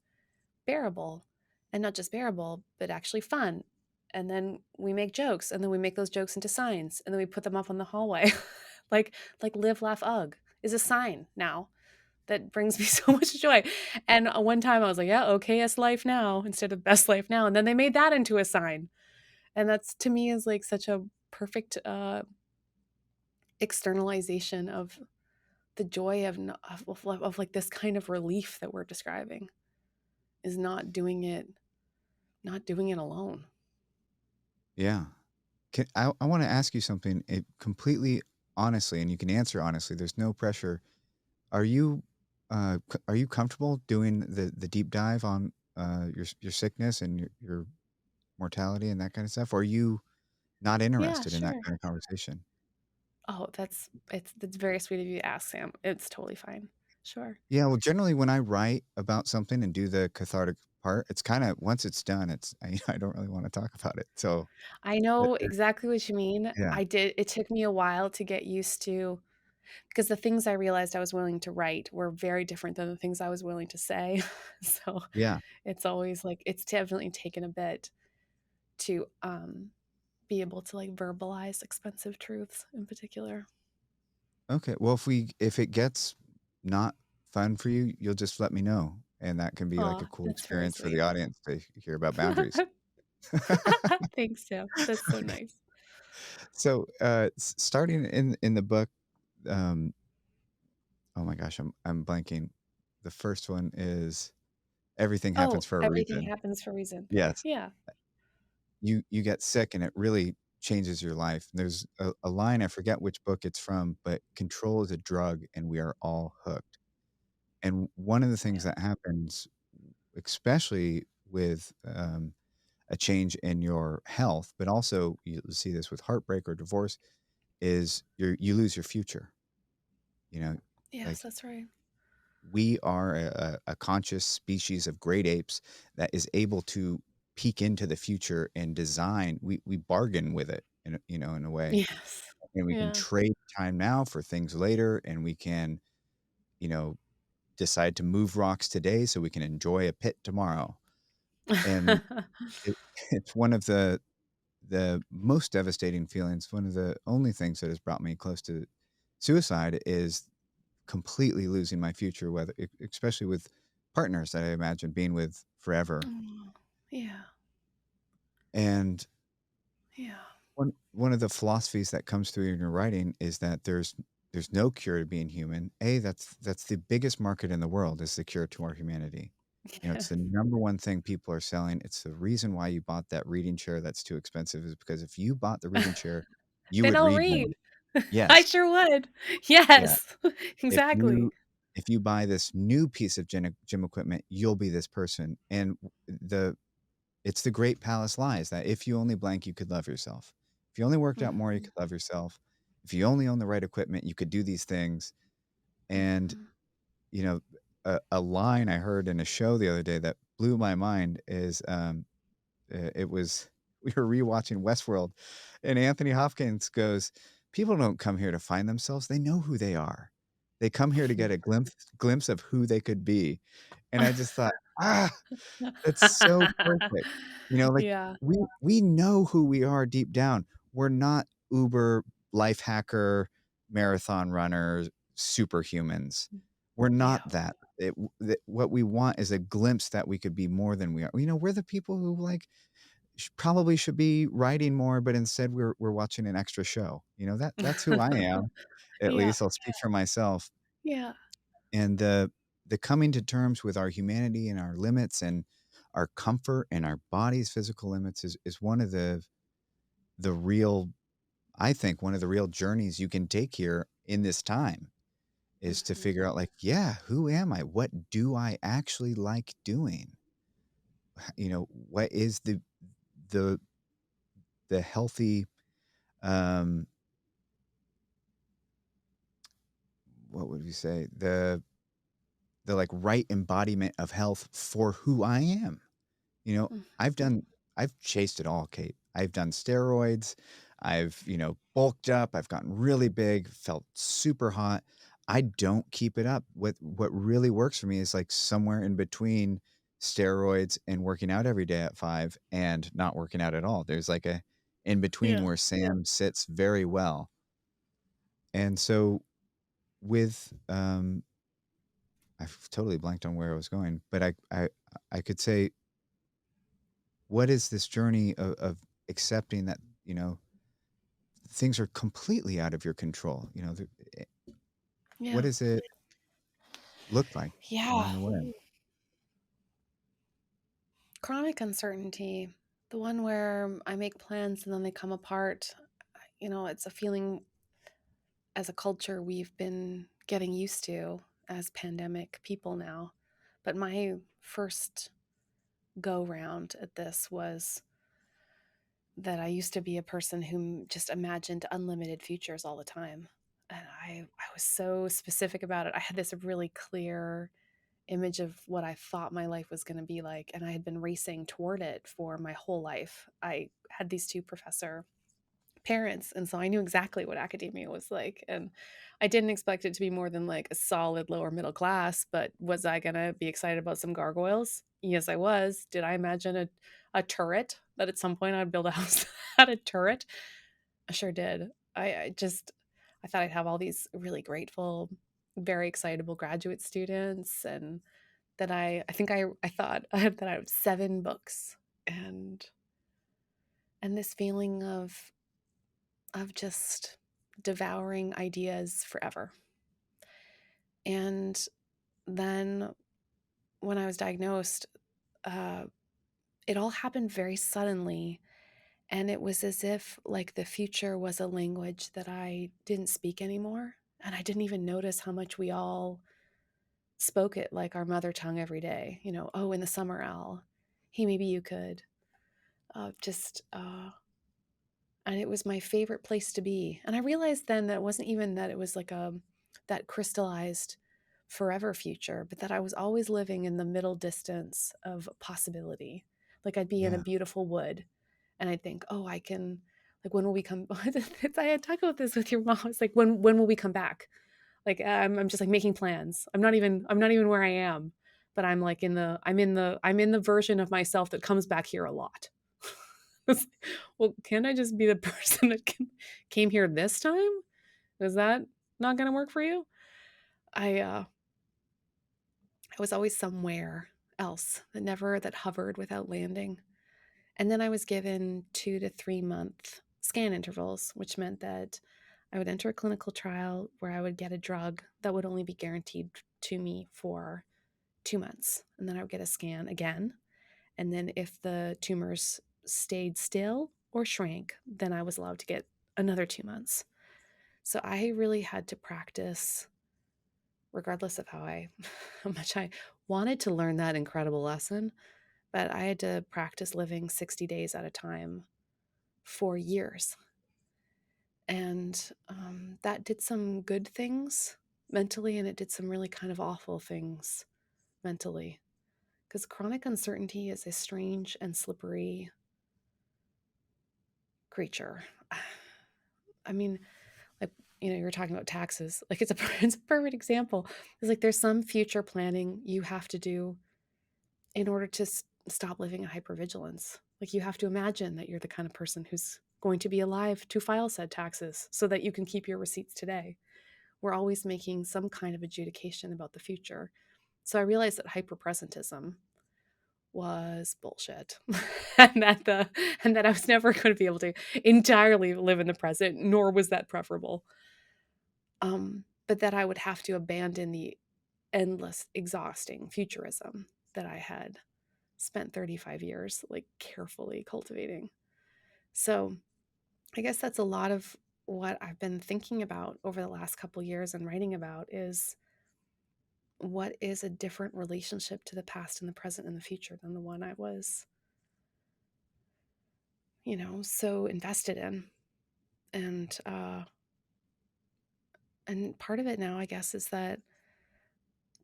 bearable, and not just bearable, but actually fun. And then we make jokes, and then we make those jokes into signs, and then we put them up on the hallway. like live laugh ugh is a sign now that brings me so much joy. And one time I was like, yeah, okayest life now instead of best life now, and then they made that into a sign. And that's, to me, is like such a perfect externalization of the joy of like this kind of relief that we're describing, is not doing it alone. Yeah. I want to ask you something completely honestly, and you can answer honestly. There's no pressure. Are you are you comfortable doing the deep dive on your sickness and your mortality and that kind of stuff? Or are you not Yeah, interested in that sure. kind of conversation? Oh, that's very sweet of you to ask, Sam. It's totally fine. Sure. Yeah, well, generally when I write about something and do the cathartic part. It's kind of once it's done, it's I don't really want to talk about it. So I uh, know exactly what you mean. yeah, It took me a while to get used to because the things I realized I was willing to write were very different than the things I was willing to say. So yeah. it's always like it's definitely taken a bit to be able to like verbalize expensive truths in particular. Okay. Well, if it gets not fun for you, you'll just let me know, and that can be like a Aw, cool that's very experience for the sweet. audience to hear about boundaries. Thanks, Tim. That's so nice. So, starting in the book, um, oh my gosh, I'm blanking. The first one is everything happens Oh, for a everything reason. happens for a reason. Yes. Yeah. You get sick and it really changes your life. There's a line, I forget which book it's from, but control is a drug and we are all hooked. And one of the things Yeah. that happens, especially with a change in your health, but also you see this with heartbreak or divorce, is you lose your future. You know, Yes, like that's right. we are a conscious species of great apes that is able to peek into the future and design. We bargain with it, in a way, Yes. and we can Yeah. trade time now for things later, and we can, you know, decide to move rocks today so we can enjoy a pit tomorrow. And it, it's one of the most devastating feelings. One of the only things that has brought me close to suicide is completely losing my future, whether especially with partners that I imagine being with forever. Oh, yeah. And Yeah. one of the philosophies that comes through in your writing is that there's no cure to being human. That's the biggest market in the world is the cure to our humanity. It's the number one thing people are selling. It's the reason why you bought that reading chair that's too expensive is because if you bought the reading chair, you Then would I'll read more. read. I Yes. sure would. Yeah. Yes. If Exactly. you if you buy this new piece of gym equipment, you'll be this person. And the it's the great palace lies that if you only blank, you could love yourself. If you only worked out more, you Mhm. could love yourself. If you only own the right equipment, you could do these things. And, Mhm. you know, a line I heard in a show the other day that blew my mind is it was we were rewatching Westworld, and Anthony Hopkins goes, "People don't come here to find themselves; they know who they are. They come here to get a glimpse of who they could be." And I just thought, that's so perfect. Like Yeah. we know who we are deep down. We're not uber life hacker, marathon runners, superhumans. We're not Yeah. that. What we want is a glimpse that we could be more than we are. We're the people who like probably should be writing more, but instead we're watching an extra show. That's who I am. At Yeah. least I'll speak for myself. Yeah. And the coming to terms with our humanity and our limits and our comfort and our body's physical limits is one of the real, I think, one of the real journeys you can take here in this time is to Mhm. figure out, like, yeah, who am I? What do I actually like doing? What is the the healthy, um what would we say, the like right embodiment of health for who I am. You know, I've Mhm. done I've chased it all, Kate. I've done steroids. I've, bulked up. I've gotten really big, felt super hot. I don't keep it up. What really works for me is like somewhere in between steroids and working out every day at 5 and not working out at all. There's like a in between Yeah. where Sam sits very well. And so with I've totally blanked on where I was going, but I could say, what is this journey of accepting that, things are completely out of your control? What Yeah. does it look like Yeah. along the way? Chronic uncertainty, the one where I make plans and then they come apart. It's a feeling as a culture we've been getting used to as pandemic people now. But my first go round at this was that I used to be a person who just imagined unlimited futures all the time. And I was so specific about it. I had this really clear image of what I thought my life was going to be like. And I had been racing toward it for my whole life. I had these two professor parents, and so I knew exactly what academia was like. And I didn't expect it to be more than like a solid lower middle class, but was I going to be excited about some gargoyles? Yes, I was. Did I imagine a turret, that at some point I'd build a house that had a turret? I sure did. I thought I'd have all these really grateful, very excitable graduate students, and that I think I thought that I have 7 books, and this feeling of just devouring ideas forever. And then when I was diagnosed, uh, it all happened very suddenly. And it was as if like the future was a language that I didn't speak anymore. And I didn't even notice how much we all spoke it like our mother tongue every day. You know, oh, in the summer, Al, hey, maybe you could. And it was my favorite place to be. And I realized then that it wasn't even that it was like that crystallized forever future, but that I was always living in the middle distance of possibility. Like I'd be in a Yeah. beautiful wood and I'd think, oh, I can, like, when will we come? I had talked about this with your mom. It's like, when will we come back? Like, I'm just like making plans. I'm not even where I am, but I'm in the version of myself that comes back here a lot. Well, can't I just be the person that came here this time? Is that not going to work for you? I was always somewhere else that hovered without landing. And then I was given 2 to 3 month scan intervals, which meant that I would enter a clinical trial where I would get a drug that would only be guaranteed to me for 2 months. And then I would get a scan again. And then if the tumors stayed still or shrank, then I was allowed to get another 2 months. So I really had to practice, regardless of how much I wanted to learn that incredible lesson, but I had to practice living 60 days at a time for years. And that did some good things mentally, and it did some really kind of awful things mentally. Because chronic uncertainty is a strange and slippery creature. I mean, like, you were talking about taxes. Like it's a perfect example. It's like there's some future planning you have to do in order to stop living in hypervigilance. Like you have to imagine that you're the kind of person who's going to be alive to file said taxes so that you can keep your receipts today. We're always making some kind of adjudication about the future. So I realized that hyperpresentism was bullshit. and that I was never going to be able to entirely live in the present, nor was that preferable. But that I would have to abandon the endless, exhausting futurism that I had spent 35 years like carefully cultivating. So I guess that's a lot of what I've been thinking about over the last couple years and writing about is what is a different relationship to the past and the present and the future than the one I was, so invested in. And part of it now, I guess, is that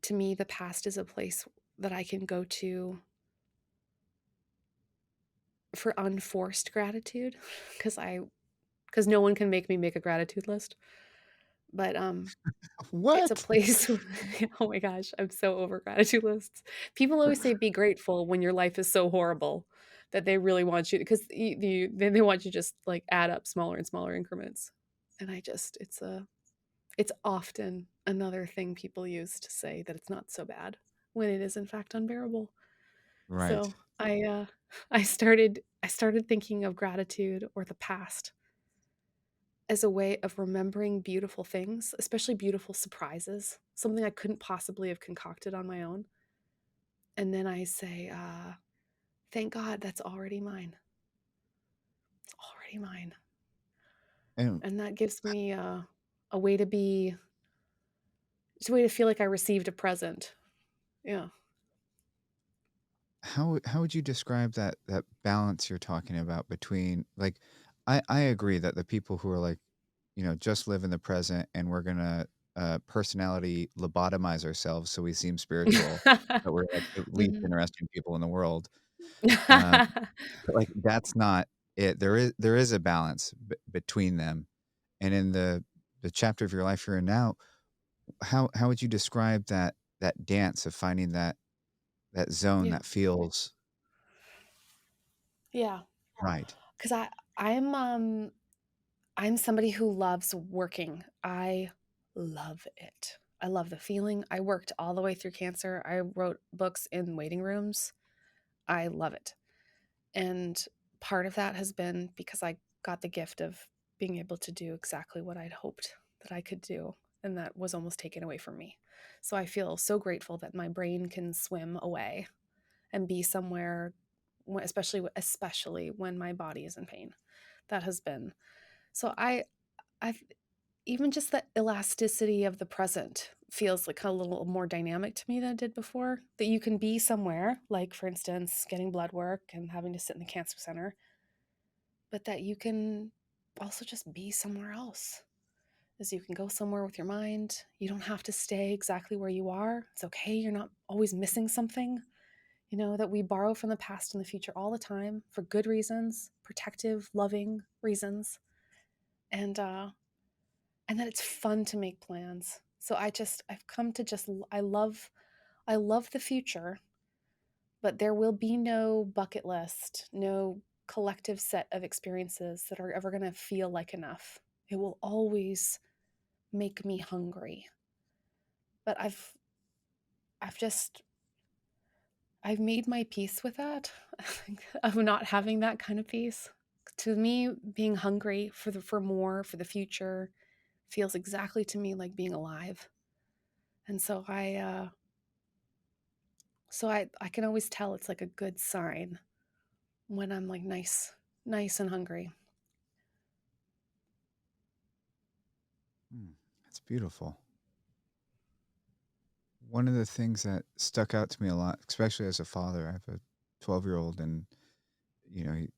to me, the past is a place that I can go to for unforced gratitude because no one can make me make a gratitude list. But it's a What? place oh my gosh, I'm so over gratitude lists. People always say be grateful when your life is so horrible that they really want you because they want you just like add up smaller and smaller increments. And it's often another thing people use to say that it's not so bad when it is in fact unbearable. Right. So I started thinking of gratitude or the past as a way of remembering beautiful things, especially beautiful surprises, something I couldn't possibly have concocted on my own. And then I say, thank God that's already mine. It's already mine. And And that gives me a way to be, it's a way to feel like I received a present. Yeah. how would you describe that balance you're talking about between I agree that the people who are like, just live in the present and we're gonna personality lobotomize ourselves so we seem spiritual, but we're like the least Mhm. interesting people in the world. Um, but like that's not it. There is a balance between them. And in the chapter of your life you're in now, how would you describe that dance of finding that zone Yeah. that feels Yeah. right? 'Cause I'm somebody who loves working. I love it. I love the feeling. I worked all the way through cancer. I wrote books in waiting rooms. I love it. And part of that has been because I got the gift of being able to do exactly what I'd hoped that I could do. And that was almost taken away from me. So I feel so grateful that my brain can swim away and be somewhere, especially when my body is in pain. That has been so. I've even just the elasticity of the present feels like a little more dynamic to me than it did before. That you can be somewhere, like for instance, getting blood work and having to sit in the cancer center, but that you can also just be somewhere else. As you can go somewhere with your mind. You don't have to stay exactly where you are. It's okay. You're not always missing something. That we borrow from the past and the future all the time for good reasons, protective, loving reasons. And and that it's fun to make plans. So I've come to just I love the future, but there will be no bucket list, no collective set of experiences that are ever going to feel like enough. It will always make me hungry. But I've just I've made my peace with that of not having that kind of peace. To me, being hungry for more, for the future feels exactly to me like being alive. And so I can always tell it's like a good sign when I'm like nice and hungry. Hmm, that's beautiful. One of the things that stuck out to me a lot, especially as a father, I have a 12-year-old, and he's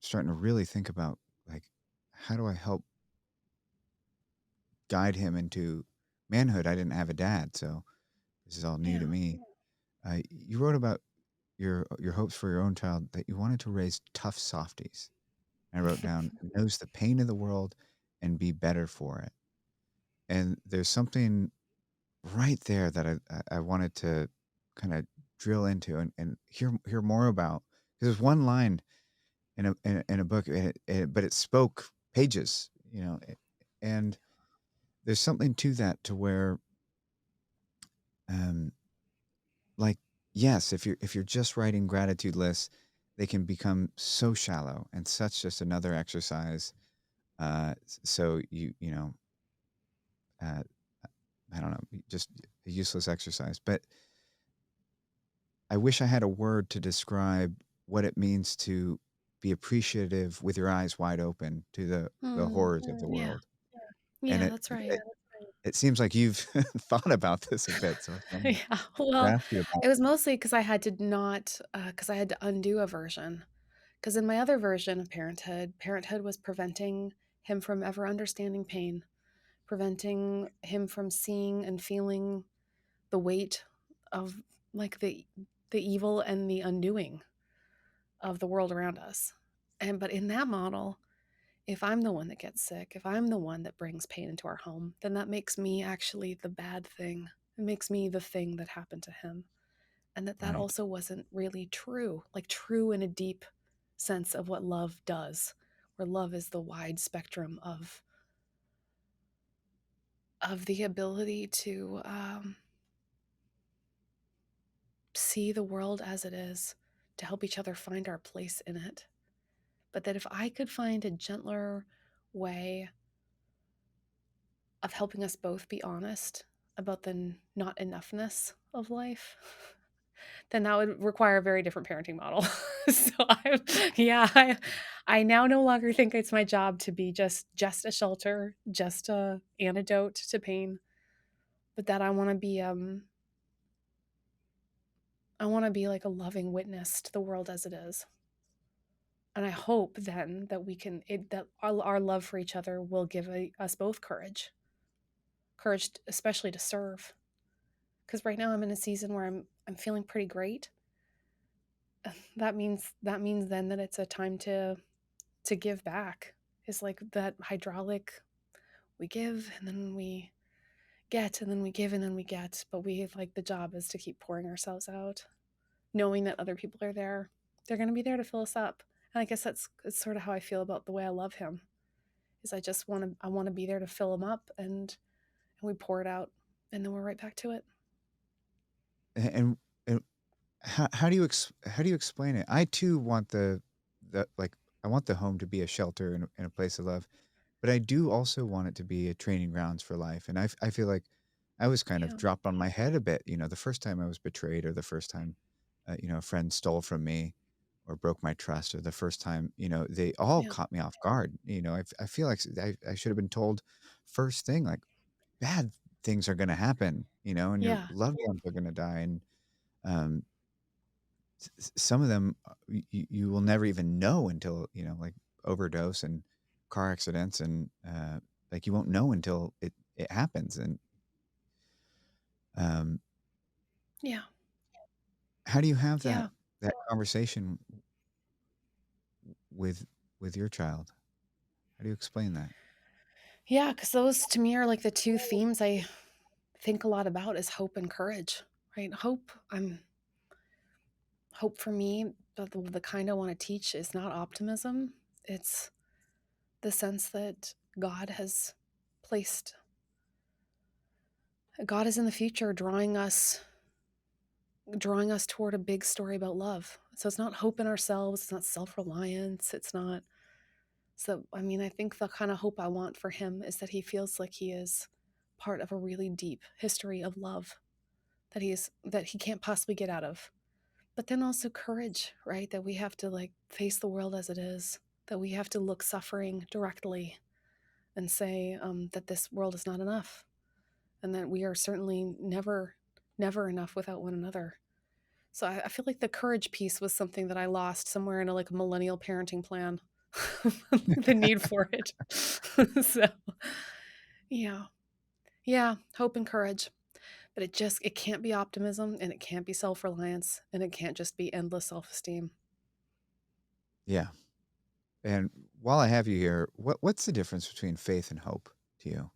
starting to really think about like how do I help guide him into manhood. I didn't have a dad, so this is all new to Yeah. me. You wrote about your hopes for your own child that you wanted to raise tough softies. I wrote down knows the pain of the world and be better for it. And there's something right there that I wanted to kind of drill into and hear more about, because there's one line in a book, but it spoke pages, and there's something to that, to where um like, yes, if you're just writing gratitude lists, they can become so shallow and such just another exercise. So uh, I don't know, just a useless exercise. But I wish I had a word to describe what it means to be appreciative with your eyes wide open to the Mm, horrors of the yeah. world. And Yeah, it that's right. it, it seems like you've thought about this a bit. So I was wondering Yeah. to Well, ask you about. it was mostly because I had to not because I had to undo a version. Because in my other version of parenthood was preventing him from ever understanding pain, preventing him from seeing and feeling the weight of like the evil and the undoing of the world around us. But in that model, if I'm the one that gets sick, if I'm the one that brings pain into our home, then that makes me actually the bad thing. It makes me the thing that happened to him. And that Right. also wasn't really true, like true in a deep sense of what love does, where love is the wide spectrum of the ability to see the world as it is, to help each other find our place in it. But that if I could find a gentler way of helping us both be honest about the not enoughness of life, then that would require a very different parenting model. So I now no longer think it's my job to be just a shelter, just a antidote to pain, but that I want to be like a loving witness to the world as it is. And I hope then that we can that our love for each other will give us both courage, especially to serve. Because right now I'm in a season where I'm feeling pretty great. That means then that it's a time to give back. It's like that hydraulic, we give and then we get and then we give and then we get, but we like the job is to keep pouring ourselves out, knowing that other people are there. They're going to be there to fill us up. And I guess it's sort of how I feel about the way I love him. Is I want to be there to fill him up, and we pour it out, and then we're right back to it. And how do you how do you explain it? I too want the like I want the home to be a shelter and a place of love, but I do also want it to be a training grounds for life. And I feel like I was kind of Yeah. dropped on my head a bit, the first time I was betrayed, or the first time, a friend stole from me or broke my trust, or the first time, they all Yeah. caught me off guard. I feel like I should have been told first thing, like, bad things are going to happen, and your Yeah. loved ones are going to die. And um, some of them, you will never even know until, like overdose and car accidents, and like you won't know until it happens. And um, Yeah. how do you have Yeah. that conversation with your child? How do you explain that? Yeah, because those to me are like the two themes I think a lot about is hope and courage, right? Hope for me, the kind I want to teach is not optimism. It's the sense that placed, God is in the future drawing us toward a big story about love. So it's not hope in ourselves, it's not self-reliance, it's not. So, I mean, I think the kind of hope I want for him is that he feels like he is part of a really deep history of love that he can't possibly get out of. But then also courage, right? That we have to like face the world as it is, that we have to look suffering directly and say that this world is not enough, and that we are certainly never enough without one another. So I feel like the courage piece was something that I lost somewhere in a like millennial parenting plan. The need for it. So yeah. Yeah, hope and courage. But it can't be optimism, and it can't be self-reliance, and it can't just be endless self-esteem. Yeah. And while I have you here, what's the difference between faith and hope to you?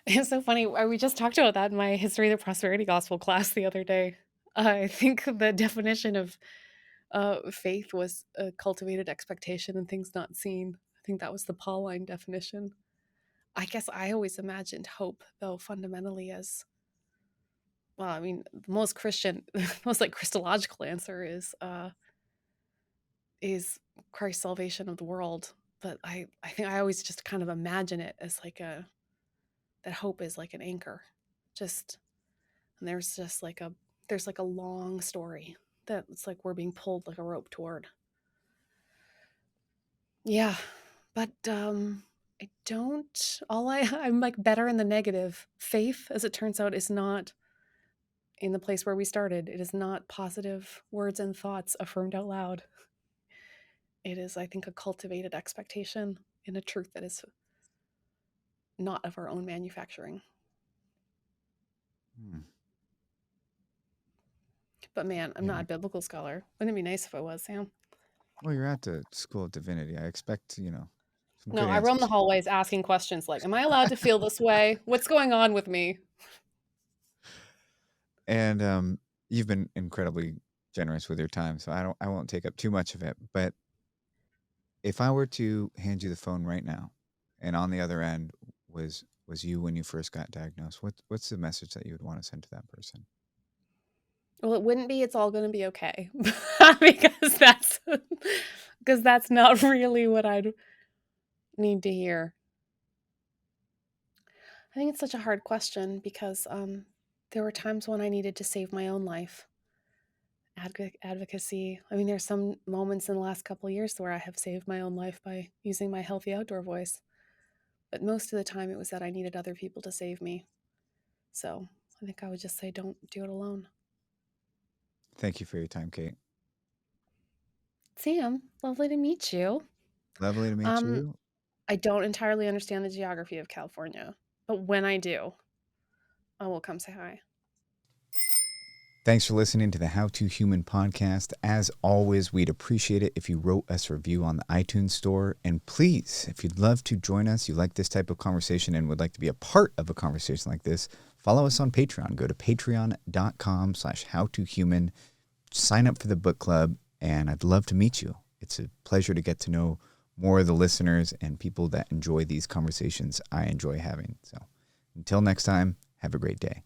It's so funny. We just talked about that in my History of the Prosperity Gospel class the other day. I think the definition of faith was a cultivated expectation and things not seen. I think that was the Pauline definition. I guess I always imagined hope, though, fundamentally as well. I mean, the most Christian, most like Christological answer is Christ's salvation of the world. But I think I always just kind of imagine it as like that hope is like an anchor, just and there's like a long story that it's like we're being pulled like a rope toward. Yeah, but I don't. All I I'm like better in the negative. Faith, as it turns out, is not in the place where we started. It is not positive words and thoughts affirmed out loud. It is, I think, a cultivated expectation in a truth that is not of our own manufacturing. Hmm. But man, I'm not Yeah. a biblical scholar. Wouldn't it be nice if I was, Sam? Well, you're at the School of Divinity. I expect, some No, good I roam the answers. hallways asking questions like, "Am I allowed to feel this way? What's going on with me?" And you've been incredibly generous with your time, so I won't take up too much of it. But if I were to hand you the phone right now, and on the other end was you when you first got diagnosed, what's the message that you would want to send to that person? Well, it wouldn't be "It's all gonna be okay," because that's because that's not really what I'd need to hear. I think it's such a hard question because there were times when I needed to save my own life. Advocacy. I mean, there's some moments in the last couple of years where I have saved my own life by using my healthy outdoor voice, but most of the time it was that I needed other people to save me. So I think I would just say, don't do it alone. Thank you for your time, Kate. Sam, lovely to meet you. Lovely to meet Um, you. I don't entirely understand the geography of California, but when I do, I will come say hi. Thanks for listening to the How to Human podcast. As always, we'd appreciate it if you wrote us a review on the iTunes store. And please, if you'd love to join us, you like this type of conversation and would like to be a part of a conversation like this, follow us on Patreon. Go to patreon.com/howtohuman. Sign up for the book club, and I'd love to meet you. It's a pleasure to get to know more of the listeners and people that enjoy these conversations I enjoy having. So until next time, have a great day.